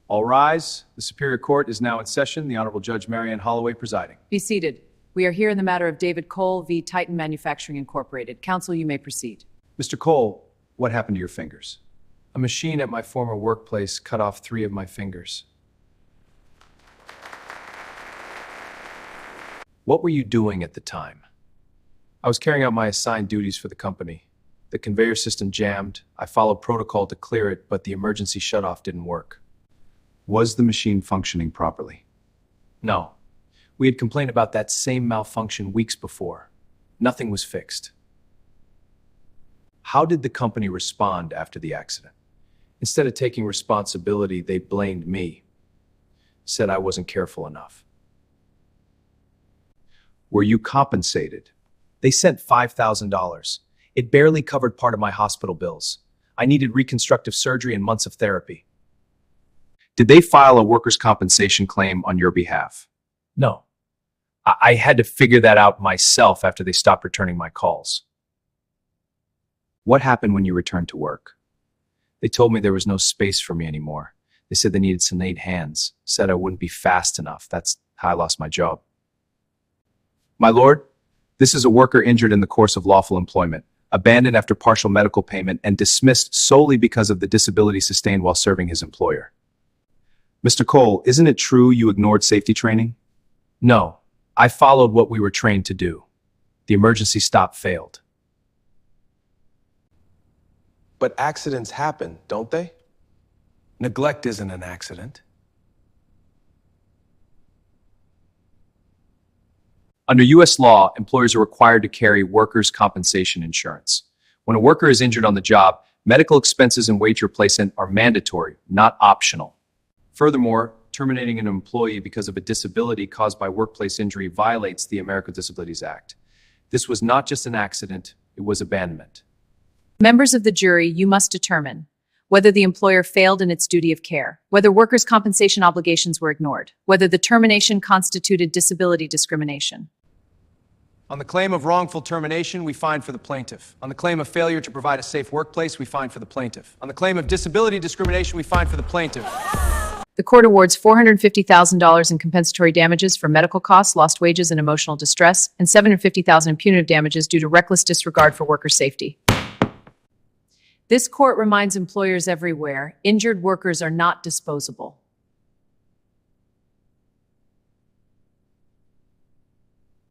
All rise. The Superior Court is now in session. The Honorable Judge Marianne Holloway presiding. Be seated. We are here in the matter of David Cole v. Titan Manufacturing Incorporated. Counsel, you may proceed. Mr. Cole, what happened to your fingers? A machine at my former workplace cut off 3 of my fingers. What were you doing at the time? I was carrying out my assigned duties for the company. The conveyor system jammed. I followed protocol to clear it, but the emergency shutoff didn't work. Was the machine functioning properly? No. We had complained about that same malfunction weeks before. Nothing was fixed. How did the company respond after the accident? Instead of taking responsibility, they blamed me. Said I wasn't careful enough. Were you compensated? They sent $5,000. It barely covered part of my hospital bills. I needed reconstructive surgery and months of therapy. Did they file a workers' compensation claim on your behalf? No. I had to figure that out myself after they stopped returning my calls. What happened when you returned to work? They told me there was no space for me anymore. They said they needed some aid hands, said I wouldn't be fast enough. That's how I lost my job. My lord, this is a worker injured in the course of lawful employment, abandoned after partial medical payment, and dismissed solely because of the disability sustained while serving his employer. Mr. Cole, isn't it true you ignored safety training? No, I followed what we were trained to do. The emergency stop failed. But accidents happen, don't they? Neglect isn't an accident. Under U.S. law, employers are required to carry workers' compensation insurance. When a worker is injured on the job, medical expenses and wage replacement are mandatory, not optional. Furthermore, terminating an employee because of a disability caused by workplace injury violates the American Disabilities Act. This was not just an accident, it was abandonment. Members of the jury, you must determine whether the employer failed in its duty of care, whether workers' compensation obligations were ignored, whether the termination constituted disability discrimination. On the claim of wrongful termination, we find for the plaintiff. On the claim of failure to provide a safe workplace, we find for the plaintiff. On the claim of disability discrimination, we find for the plaintiff. The court awards $450,000 in compensatory damages for medical costs, lost wages, and emotional distress, and $750,000 in punitive damages due to reckless disregard for worker safety. This court reminds employers everywhere, injured workers are not disposable.